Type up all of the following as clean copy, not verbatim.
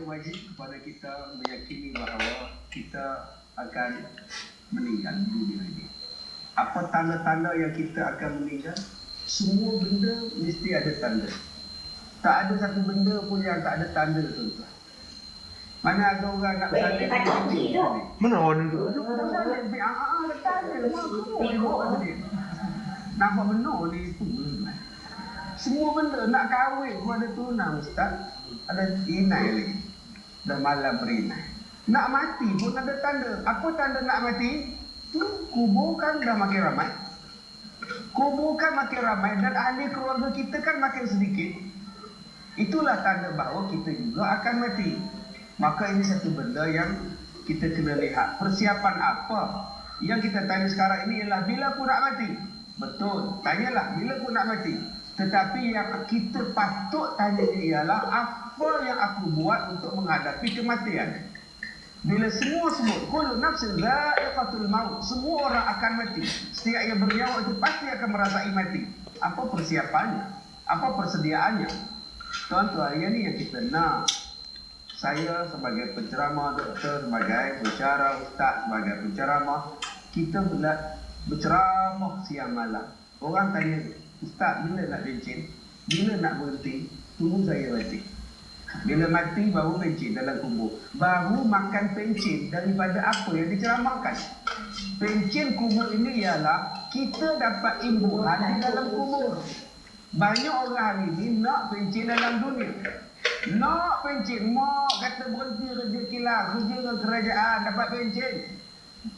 wajib kepada kita meyakini bahawa kita akan meninggal di dunia ini. Apa tanda-tanda yang kita akan meninggal? Semua benda mesti ada tanda. Tak ada satu benda pun yang tak ada tanda, tuan-tuan. Mana ada orang nak bersalin ni? Mana orang tu? Nampak benar ni itu. Semua benda nak kahwin pun ada tunang, Ustaz. Ada inai lagi. Dah malam berinai. Nak mati pun ada tanda. Apa tanda nak mati? Tu kubur kan dah makin ramai. Kubur kan makin ramai dan ahli keluarga kita kan makin sedikit. Itulah tanda bahawa kita juga akan mati. Maka ini satu benda yang kita kena lihat. Persiapan apa yang kita tanya sekarang ini ialah bila aku nak mati? Betul, tanyalah bila aku nak mati. Tetapi yang kita patut tanya ialah apa yang aku buat untuk menghadapi kematian. Bila semua sebut kullu nafsin dha'iqatul maut, semua orang akan mati. Setiap yang bernyawa itu pasti akan merasai mati. Apa persiapannya? Apa persediaannya? Tuan-tuan, ini yang kita nak. Saya sebagai penceramah doktor, sebagai pensyarah ustaz, sebagai penceramah, kita berceramah siang malam. Orang tanya, ustaz bila nak bencin? Bila nak berhenti? Tunggu saya mati. Bila mati baru pencin dalam kubur. Baru makan pencin daripada apa yang diceramahkan. Pencin kubur ini ialah kita dapat imbuhan di dalam kubur. Banyak orang hari ini nak pencin dalam dunia. Nak pencin, mak kata berhenti kerja kilang, kerja dengan kerajaan dapat pencin.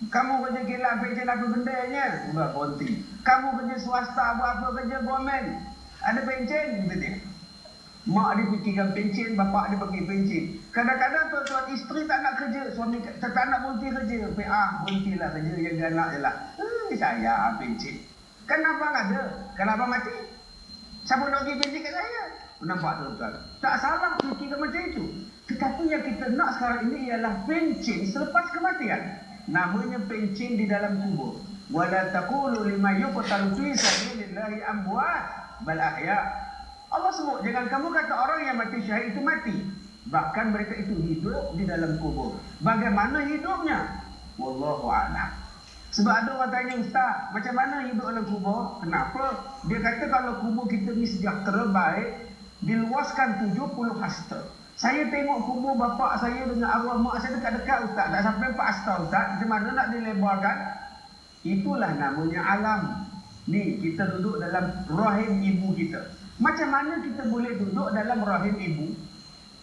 Kamu kerja kilang, pencin apa bendanya? Sudah berhenti. Kamu kerja swasta, buat apa kerja government? Ada pencin? Betul. Mak dia fikirkan pencin, bapak dia bagi pencin. Kadang-kadang tuan-tuan isteri tak nak kerja, suami tak nak berhenti kerja. Berhentilah kerja, jaga anak je lah. Saya pencin. Kan abang ada, kalau abang mati, siapa nak pergi pencin kat saya? Nampak tuan-tuan? Tak salah fikirkan macam itu. Tetapi yang kita nak sekarang ini ialah pencin selepas kematian. Namanya pencin di dalam kubur. Wala taqulu liman yuqtalu fi sabilillahi amwat bal ahya. Allah sebut, jangan kamu kata orang yang mati syahid itu mati. Bahkan mereka itu hidup di dalam kubur. Bagaimana hidupnya? Wallahu a'lam. Sebab ada orang tanya, ustaz, macam mana hidup dalam kubur? Kenapa? Dia kata kalau kubur kita ni sejahtera baik, diluaskan 70 hasta. Saya tengok kubur bapak saya dengan arwah mak saya dekat-dekat, ustaz. Tak sampai 4 hasta, ustaz. Macam mana nak dilebarkan? Itulah namanya alam. Ni, kita duduk dalam rahim ibu kita. Macam mana kita boleh duduk dalam rahim ibu?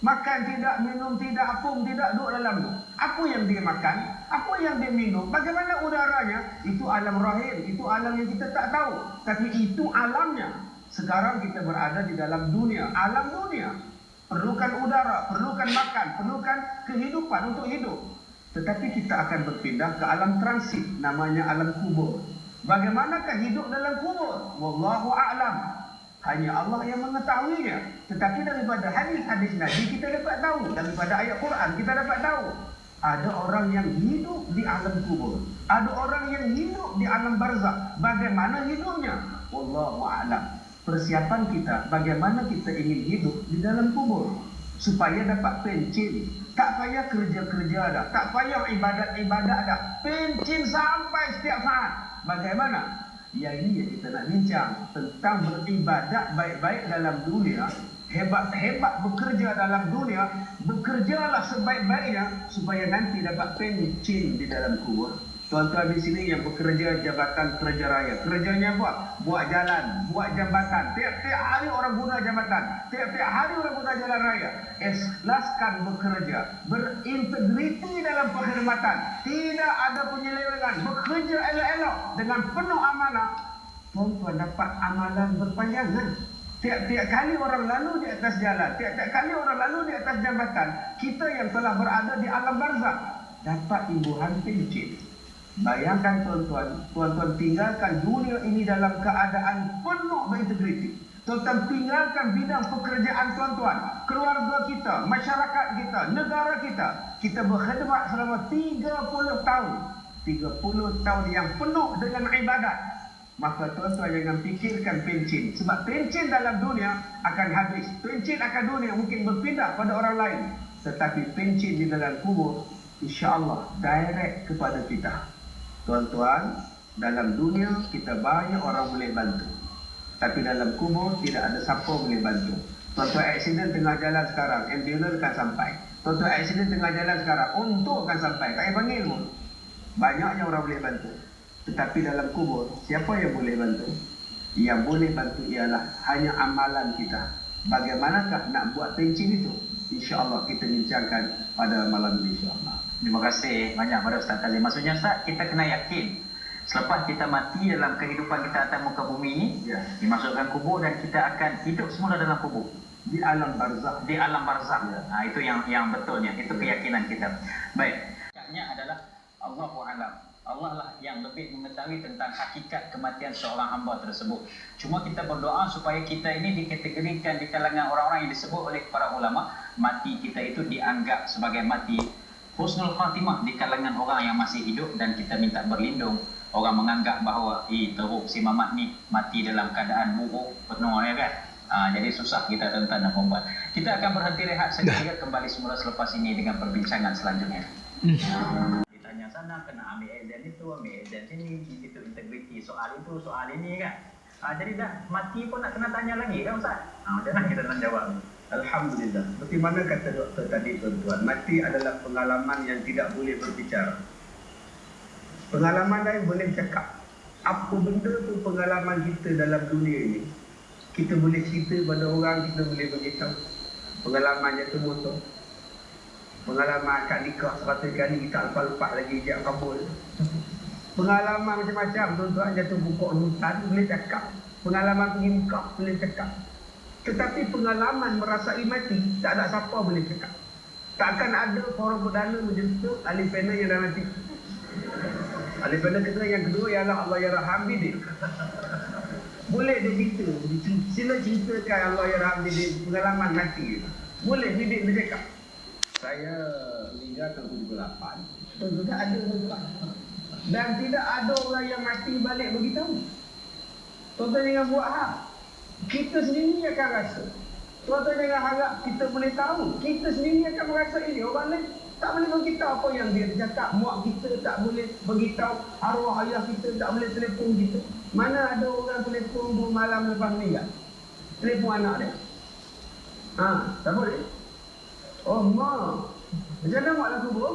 Makan tidak, minum tidak, apung tidak, duduk dalam tu. Apa yang dia makan? Apa yang dia minum? Bagaimana udaranya? Itu alam rahim. Itu alam yang kita tak tahu. Tapi itu alamnya. Sekarang kita berada di dalam dunia, alam dunia. Perlukan udara, perlukan makan, perlukan kehidupan untuk hidup. Tetapi kita akan berpindah ke alam transit, namanya alam kubur. Bagaimanakah hidup dalam kubur? Wallahu a'lam. Hanya Allah yang mengetahuinya. Tetapi daripada hadis-hadis Nabi kita dapat tahu, daripada ayat Quran kita dapat tahu. Ada orang yang hidup di alam kubur. Ada orang yang hidup di alam barzakh. Bagaimana hidupnya? Wallahu a'lam. Persiapan kita, bagaimana kita ingin hidup di dalam kubur supaya dapat pencin. Tak payah kerja-kerja dah, tak payah ibadat-ibadat dah. Pencin sampai setiap saat. Bagaimana? Yang ini yang kita nak bincang tentang beribadat baik-baik dalam dunia. Hebat-hebat bekerja dalam dunia. Bekerjalah sebaik-baiknya supaya nanti dapat pencin di dalam kubur. Tuan-tuan di sini yang bekerja jabatan kerja raya, kerjanya buat jalan, buat jambatan. Tiap-tiap hari orang guna jambatan, tiap-tiap hari orang guna jalan raya. Ikhlaskan bekerja, berintegriti dalam perkhidmatan, tidak ada penyelewengan, bekerja elok-elok dengan penuh amanah. Tuan-tuan dapat amalan berpanjangan. Tiap-tiap kali orang lalu di atas jalan, tiap-tiap kali orang lalu di atas jambatan, kita yang telah berada di alam barzakh dapat imbuhan pencin. Bayangkan tuan-tuan tinggalkan dunia ini dalam keadaan penuh berintegriti. Tuan-tuan tinggalkan bidang pekerjaan tuan-tuan, keluarga kita, masyarakat kita, negara kita. Kita berkhidmat selama 30 tahun. 30 tahun yang penuh dengan ibadat. Maka tuan-tuan jangan fikirkan pencin. Sebab pencin dalam dunia akan habis. Pencin akan dunia mungkin berpindah pada orang lain. Tetapi pencin di dalam kubur, insya-Allah direct kepada kita. Tuan-tuan, dalam dunia kita banyak orang boleh bantu. Tapi dalam kubur tidak ada siapa boleh bantu. Tuan-tuan aksiden tengah jalan sekarang, ambulans akan sampai. Tuan-tuan aksiden tengah jalan sekarang, untuk akan sampai. Tak payah panggil pun. Banyaknya orang boleh bantu. Tetapi dalam kubur, siapa yang boleh bantu? Yang boleh bantu ialah hanya amalan kita. Bagaimanakah nak buat pencin itu? InsyaAllah kita bincangkan pada malam ini, insyaAllah. Terima kasih banyak pada Ustaz Kazim. Maksudnya Ustaz, kita kena yakin selepas kita mati dalam kehidupan kita atas muka bumi ini, dimasukkan kubur dan kita akan hidup semula dalam kubur. Di alam barzakh. Di alam barzakh. Itu yang betulnya. Itu keyakinan kita. Baik. Hakikatnya adalah Allahu a'lam. Allah lah yang lebih mengetahui tentang hakikat kematian seorang hamba tersebut. Cuma kita berdoa supaya kita ini dikategorikan di kalangan orang-orang yang disebut oleh para ulama, mati kita itu dianggap sebagai mati husnul khatimah di kalangan orang yang masih hidup, dan kita minta berlindung. Orang menganggap bahawa teruk si Mamat ni mati dalam keadaan buruk penuh ya kan. Jadi susah kita tuan-tuan dan puan-puan. Kita akan berhenti rehat sejenak, kembali semula selepas ini dengan perbincangan selanjutnya. Ditanya sana kena ambil exam itu, ambil exam sini, itu integriti, soal itu, soal ini kan. Jadi dah mati pun nak kena tanya lagi kan Ustaz? Macam mana kita nak jawab? Alhamdulillah. Seperti mana kata doktor tadi tuan-tuan, mati adalah pengalaman yang tidak boleh berbicara. Pengalaman lain boleh cakap. Apa benda tu pengalaman kita dalam dunia ini, kita boleh cerita pada orang, kita boleh beritahu. Pengalaman jatuh motor, pengalaman akad nikah 100 kali kita lepas-lepas lagi ijab kabul. Pengalaman macam-macam tuan-tuan, jatuh pokok hutan boleh cakap. Pengalaman pergi Mekah boleh cakap. Tetapi pengalaman merasai mati, tak ada siapa boleh cakap. Takkan ada forum perdana menjemput ahli panel yang dah mati. Ahli panel yang kedua ialah Allah yarham bidik. Boleh dia cerita, sila ceritakan Allah yarham bidik pengalaman mati. Boleh bidik dia cakap. Saya meninggal tahun 78. Tidak ada tuan. Dan tidak ada orang yang mati balik beritahu. Tuan-tuan jangan buat hak. Kita sendiri akan rasa. Tuan-tuan jangan harap kita boleh tahu. Kita sendiri akan merasa ini. Orang lain tak boleh beritahu apa yang dia cakap. Muak kita tak boleh beritahu. Arwah ayah kita tak boleh telefon kita. Mana ada orang telefon 2 malam lepas meninggal? Telefon anak dia. Tak boleh. Oh, mak. Macam mana mak dah kubur?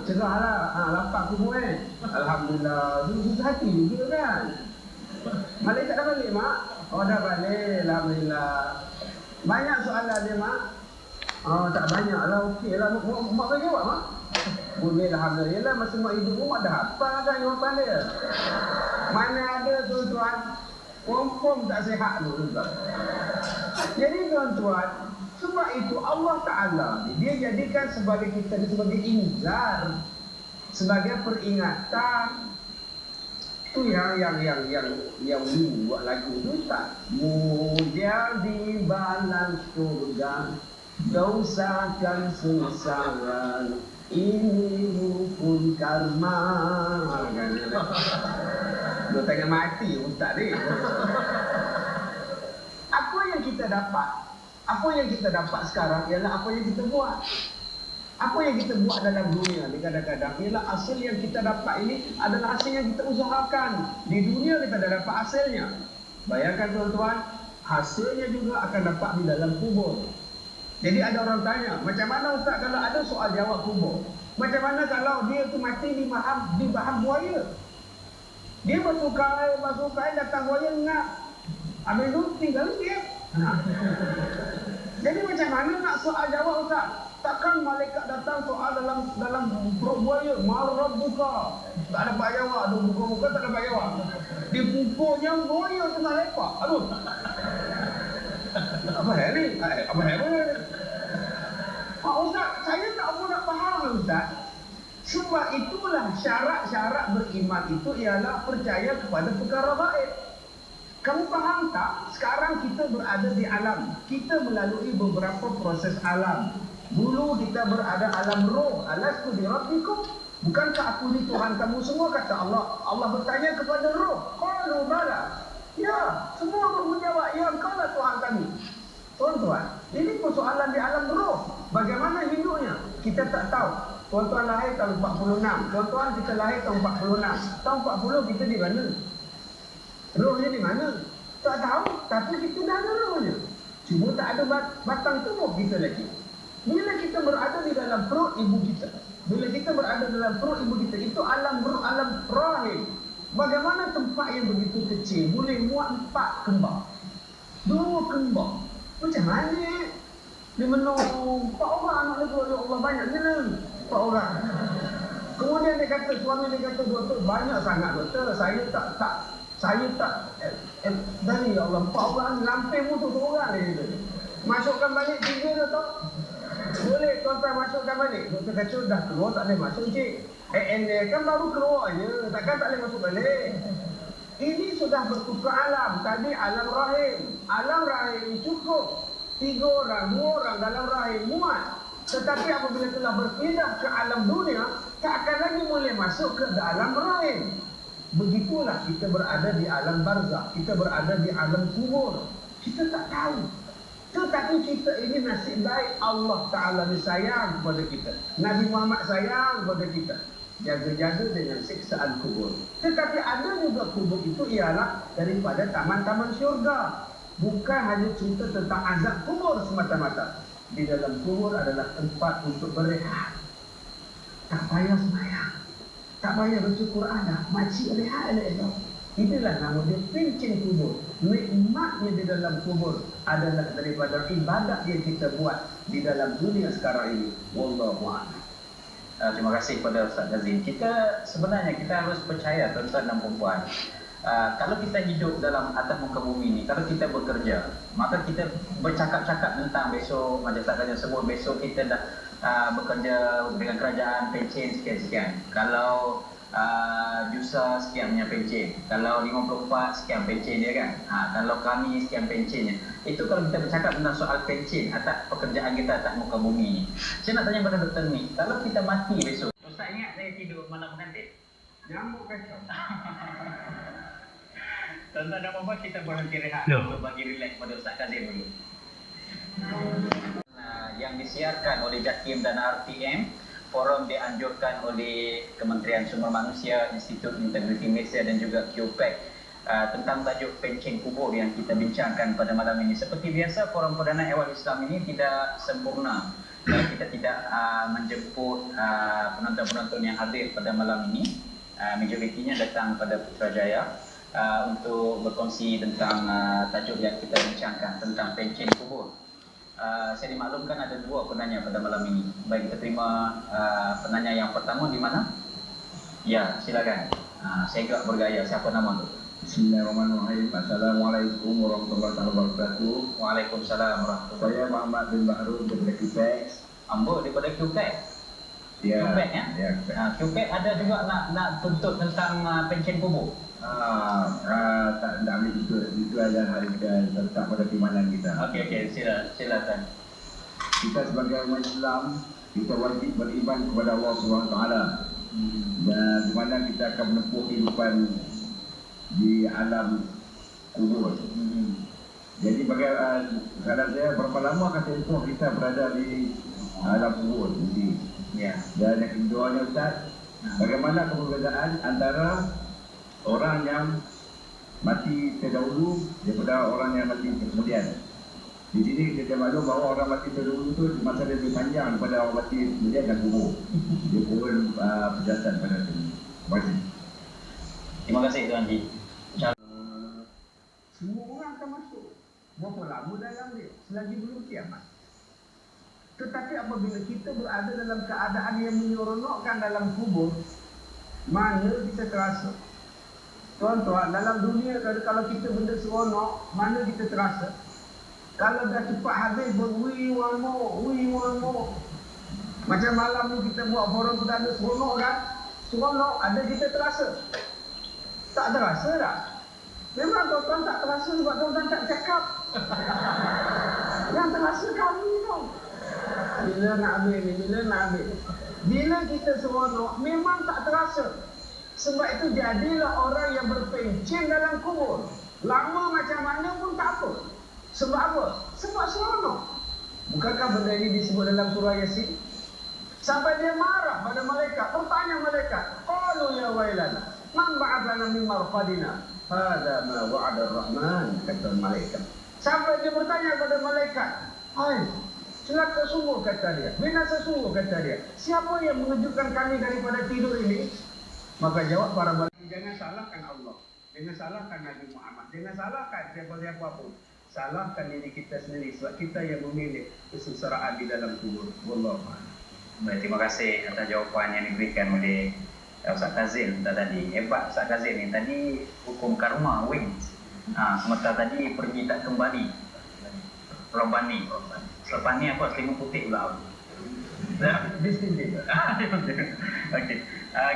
Cerahlah. Lapar kubur Alhamdulillah. Susah hati juga kan? Balik tak dah balik, mak? Oh, dah balik. Alhamdulillah. Banyak soalan dia, mak? Oh, tak banyak lah. Okey lah. Mak boleh jawab, mak? Boleh, Alhamdulillah. Masa mak hidup pun, mak dah hafal kan jawapan dia. Mana ada, tuan-tuan? Confirm tak sihat tu, tuan-tuan. Jadi, tuan-tuan, sebab itu Allah Ta'ala dia jadikan sebagai kita sebagai inzar, sebagai peringatan. Itu yang buat lagu tu tak. Mulia di balan surga, dosakan sengsara, ini hukum karma. Dia tengah mati ustaz ni. Apa yang kita dapat? Apa yang kita dapat sekarang ialah apa yang kita buat. Apa yang kita buat dalam dunia ni kadang-kadang ialah hasil yang kita dapat ini adalah hasil yang kita usahakan. Di dunia kita dah dapat hasilnya. Bayangkan tuan-tuan, hasilnya juga akan dapat di dalam kubur. Jadi ada orang tanya, macam mana Ustaz kalau ada soal jawab kubur? Macam mana kalau dia tu mati di bahan buaya? Dia masuk air datang buaya ngap. Habis tu tinggal dia. Jadi macam mana nak soal jawab Ustaz? Takkan malaikat datang soal dalam perut buaya, marah buka. Tak dapat jawab, buka-buka tak dapat jawab. Dipukulnya buaya tengah lepak. Aduh. Apa hal ni? Apa hal ni? Ustaz, saya tak pun nak faham Ustaz. Sebab itulah syarat-syarat beriman itu ialah percaya kepada perkara gaib. Kamu faham tak? Sekarang kita berada di alam. Kita melalui beberapa proses alam. Dulu kita berada alam roh. Alastu bi rabbikum? Bukankah aku ni Tuhan kamu semua? Kata Allah. Allah bertanya kepada roh. Qalu bala. Ya, semua roh menjawab, ya engkau lah Tuhan kami. Tuan-tuan, ini persoalan di alam roh. Bagaimana hidupnya? Kita tak tahu. Tuan-tuan lahir tahun 46. Tuan-tuan kita lahir tahun 46. Tahun 40 kita di mana? Rohnya di mana? Tak tahu. Tapi kita dah ada rohnya. Cuma tak ada batang tubuh kita lagi. Bila kita berada di dalam perut ibu kita, bila kita berada dalam perut ibu kita, itu alam rahim. Bagaimana tempat yang begitu kecil boleh muat 4 kembar, 2 kembar? Macam mana? Dia menung 4 orang anak dia, ya Allah, banyak gila 4 orang. Kemudian dia kata, suami dia kata, doktor, banyak sangat doktor, saya tak dari ya Allah, 4 orang lampir mutu seorang dia. Masukkan balik 3 doktor. Boleh tuan-tuan masukkan balik. Doktor kata dah keluar, tak boleh masuk cik. dia kan baru keluar je, takkan tak boleh masuk balik. Ini sudah bertukar alam. Tadi alam rahim. Alam rahim cukup 3 orang, 2 orang dalam rahim muat. Tetapi apabila telah berpindah ke alam dunia, tak akan lagi boleh masuk ke dalam rahim. Begitulah kita berada di alam barzakh. Kita berada di alam kubur. Kita tak tahu. Tetapi kita ini nasib baik, Allah Ta'ala ni sayang kepada kita. Nabi Muhammad sayang kepada kita. Jaga-jaga dengan siksaan kubur. Tetapi ada juga kubur itu ialah daripada taman-taman syurga. Bukan hanya cerita tentang azab kubur semata-mata. Di dalam kubur adalah tempat untuk berehat. Tak payah sembahyang, tak payah baca Quran dah, makcik rehat elok-elok. Inilah nama dia pencen kubur. Nikmatnya di dalam kubur adalah daripada ibadat yang kita buat di dalam dunia sekarang ini. Wallahu a'lam. Terima kasih kepada Ustaz Azim. Sebenarnya kita harus percaya, tuan-tuan dan puan-puan, kalau kita hidup dalam atas muka bumi ini, kalau kita bekerja, maka kita bercakap-cakap tentang besok, macam Ustaz Azim sebut, besok kita dah bekerja dengan kerajaan pencen sekian-sekian. Kalau Jusa sekian punya pencen, kalau 54 sekian pencen dia kan, kalau kami sekian pencennya. Itu kalau kita bercakap tentang soal pencen atas pekerjaan kita atas muka bumi ni. Saya nak tanya pada Dr. Ni, kalau kita mati besok, Ustaz ingat saya tidur malam pengantin? Nyambuk kacau. Tuan-tuan dan puan-puan, kita berhenti rehat untuk bagi relax pada Ustaz Kazim dulu. Yang disiarkan oleh JAKIM dan RTM, forum dianjurkan oleh Kementerian Sumber Manusia, Institut Integriti Malaysia dan juga QPAC tentang tajuk pencen kubur yang kita bincangkan pada malam ini. Seperti biasa, forum perdana Ehwal Islam ini tidak sempurna dan kita tidak menjemput penonton-penonton yang hadir pada malam ini. Majoritinya datang pada Putrajaya untuk berkongsi tentang tajuk yang kita bincangkan tentang pencen kubur. Saya dimaklumkan ada 2 penanya pada malam ini. Baik, kita terima penanya yang pertama di mana? Ya, silakan. Saya agak bergaya. Siapa nama tu? Bismillahirrahmanirrahim. Assalamualaikum warahmatullahi wabarakatuh. Waalaikumsalam warahmatullahi wabarakatuh. Saya Muhammad bin Bahrul daripada QPEX. Ambo daripada QPEX. Ya. QPEX ya? Ya, QPEX. QPEX ada juga nak tuntut tentang pencen kubur. Tak ambil itu adalah harga tetap pada keimanan kita. Okey, silakan. Kita sebagai umat Islam, kita wajib beriman kepada Allah SWT. Dan di mana kita akan menempuh kehidupan di alam kubur. Jadi kadang saya berapa lama akan tempoh kita berada di alam kubur nanti. Ya. Dan yang keduanya Ustaz, bagaimana perbezaan antara orang yang mati terdahulu daripada orang yang mati kemudian? Di sini kita maklum bahawa orang mati terdahulu itu masa dia lebih panjang daripada orang mati kemudian dan kubur. Dia pun penjelasan pada sini. Terima kasih. Terima kasih Tuan Haji. Semua orang akan masuk. Berapa lama dalam dia? Selagi belum kiamat. Tetapi apabila kita berada dalam keadaan yang menyeronokkan dalam kubur, mana kita terasa? Tuan-tuan, dalam dunia kalau kita benda seronok, mana kita terasa? Kalau dah cepat habis, we want more. Macam malam ni kita buat forum perdana, seronok kan? Seronok, ada kita terasa? Tak terasa tak? Memang tuan-tuan tak terasa sebab tuan-tuan tak cakap. Yang terasa kami tu. Bila nak habis. Bila kita seronok, memang tak terasa. Sebab itu jadilah orang yang berpencen dalam kubur. Lama macam mana pun tak apa. Sebab apa? Sebab seronok. Bukankah benda ini disebut dalam surah Yasin? Sampai dia marah pada malaikat, bertanya malaikat, qalu ya wailana, man ba'athana min marqadina? Hadza ma wa'ada ar-rahman, kata malaikat. Sampai dia bertanya pada malaikat, hai, celaka sungguh kata dia, binasa sungguh kata dia. Siapa yang mengejutkan kami daripada tidur ini? Maka jawab para malaikat, jangan salahkan Allah, jangan salahkan Nabi Muhammad, jangan salahkan siapa-siapa pun. Salahkan diri kita sendiri sebab kita yang memilih kesengsaraan di dalam kubur. Wallahu a'lam. Baik, terima kasih atas jawapan yang diberikan oleh Ustaz Kazim tadi. Hebat Ustaz Kazim ni tadi hukum karma wing. Sementara tadi pergi tak kembali. Robani. Selepas ni apa selimut putih pula. Okey.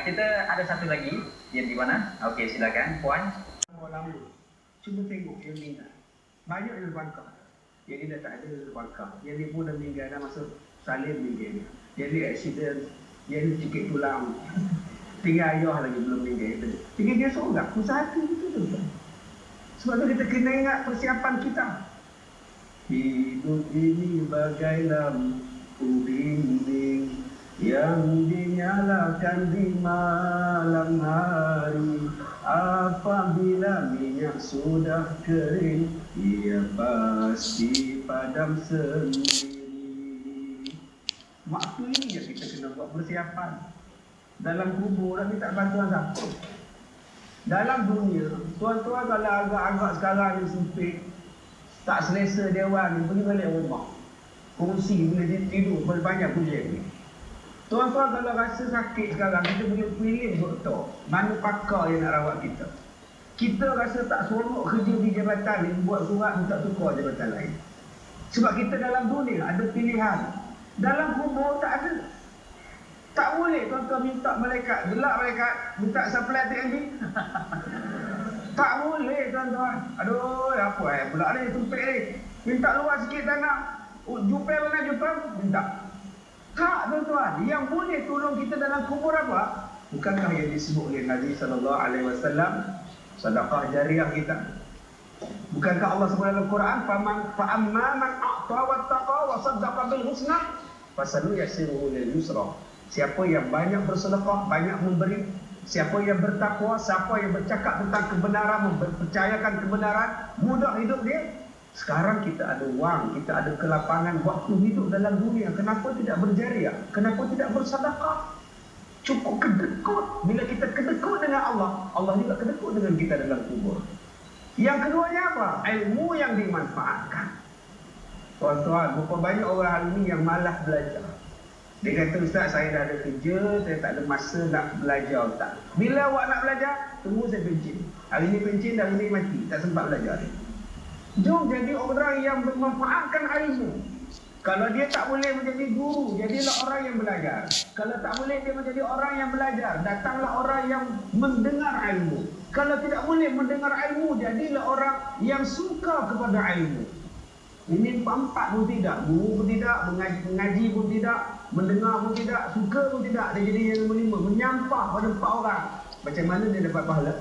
Kita ada satu lagi yang di mana? Okey, silakan puan. Lama. Cuba tengok yang meninggal. Banyak yang berbangkang. Yang ni dah tak ada berbangkang. Yang ni pun dah meninggal dah masuk salib meninggal dia. Yang ni accident. Yang ni cikit tulang. Tinggal ayah lagi belum meninggal. Tinggal dia seorang. Pusat hati itu tu. Sebab tu kita kena ingat persiapan kita. Hidup ini bagai lampu dinding yang dinyalakan di malam hari. Apabila minyak sudah kering, ia pasti padam sendiri. Waktu ini je kita kena buat persiapan. Dalam kubur nak minta bantuan siapa? Dalam dunia, tuan-tuan kalau agak-agak sekarang ni sempit, tak selesa dewan ni, pergi balik rumah. Kursi boleh tidur, banyak kuliah ni. Tuan-tuan kalau rasa sakit sekarang, kita boleh pilih doktor. Mana pakar yang nak rawat kita. Kita rasa tak seronok kerja di jabatan ni, buat surat minta tukar jabatan lain. Sebab kita dalam dunia ada pilihan. Dalam kubur tak ada. Tak boleh tuan-tuan minta malaikat, gelak malaikat, minta supply TNB. Tak boleh tuan-tuan. Aduh, apa pula ni, tumpik ni. Minta luar sikit tanah. Jumpa mana jumpa, minta. Tak tuan-tuan, yang boleh tolong kita dalam kubur apa? Bukankah yang disebut oleh Nabi SAW, sedekah jariah kita? Bukankah Allah sebut dalam Quran, fa'amma man a'ta wattaqa wa saddaqa bil husna fasanuyassiruhu lil yusra. Siapa yang banyak bersedekah, banyak memberi, siapa yang bertakwa, siapa yang bercakap tentang kebenaran, mempercayakan kebenaran, mudah hidup dia. Sekarang kita ada wang, kita ada kelapangan waktu hidup dalam dunia. Kenapa tidak berjariah? Kenapa tidak bersedekah? Cukup kedekut. Bila kita kedekut dengan Allah, Allah juga kedekut dengan kita dalam kubur. Yang keduanya apa? Ilmu yang dimanfaatkan. Tuan-tuan, berapa banyak orang hari ini yang malas belajar. Dia kata, Ustaz, saya dah ada kerja, saya tak ada masa nak belajar, Ustaz. Bila awak nak belajar, tunggu saya pencin. Hari ini pencin, hari ini mati. Tak sempat belajar. Jom jadi orang yang memanfaatkan ilmu. Kalau dia tak boleh menjadi guru, jadilah orang yang belajar. Kalau tak boleh dia menjadi orang yang belajar, datanglah orang yang mendengar ilmu. Kalau tidak boleh mendengar ilmu, jadilah orang yang suka kepada ilmu. Ini empat pun tidak. Guru pun tidak, mengaji pun tidak, mendengar pun tidak, suka pun tidak. Dia jadi yang nombor 5, menyampah pada 4 orang. Macam mana dia dapat pahala?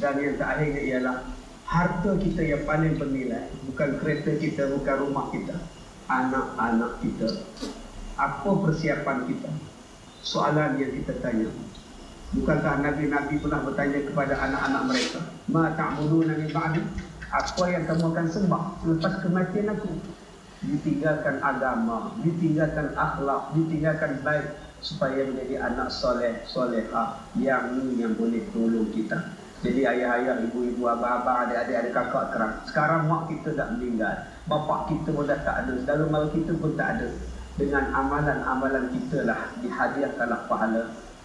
Dan yang terakhirnya ialah harta kita yang paling bernilai. Bukan kereta kita, bukan rumah kita, anak-anak kita. Apa persiapan kita? Soalan yang kita tanya. Bukankah Nabi-Nabi pernah bertanya kepada anak-anak mereka, ma ta'buduna min ba'di? Apa yang kamu akan sembah selepas kematian aku? Ditinggalkan agama, ditinggalkan akhlak, ditinggalkan baik, supaya menjadi anak soleh, solehah yang boleh tolong kita. Jadi ayah-ayah, ibu-ibu, abang-abang, adik-adik, ada kakak terang. Sekarang mak kita dah meninggal, bapak kita pun dah tak ada, saudara mara kita pun tak ada. Dengan amalan-amalan kita lah dihadiahkanlah pahala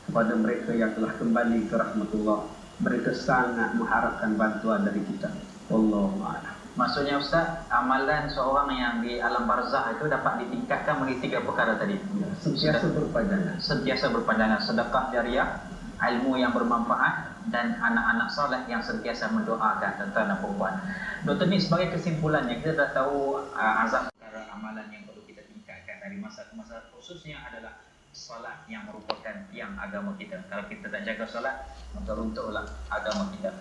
kepada mereka yang telah kembali ke rahmatullah. Mereka sangat mengharapkan bantuan dari kita. Wallahu a'lam. Maksudnya Ustaz, amalan seorang yang di alam barzah itu dapat ditingkatkan melalui 3 perkara tadi. Ya, sentiasa berpandangan. Sentiasa berpandangan, sedekah jariah, ilmu yang bermanfaat, dan anak-anak soleh yang sentiasa mendoakan tuan-tuan dan perempuan. Dr. Ni, sebagai kesimpulannya, kita dah tahu azab perkara amalan yang perlu kita tingkatkan dari masa ke masa, khususnya adalah solat yang merupakan tiang agama kita. Kalau kita tak jaga solat, maka runtuhlah agama kita.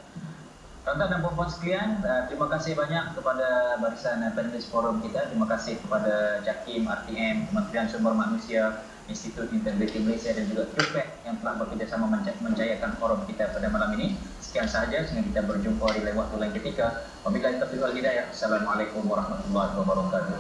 Tuan-tuan dan puan-puan sekalian, terima kasih banyak kepada barisan panelis forum kita. Terima kasih kepada JAKIM, RTM, Kementerian Sumber Manusia, Institut Integriti Malaysia dan juga QPEC yang telah bekerjasama menjayakan forum kita pada malam ini. Sekian sahaja, sehingga kita berjumpa di lain waktu lain ketika. Wabillahi taufiq wal hidayah. Assalamualaikum warahmatullahi wabarakatuh.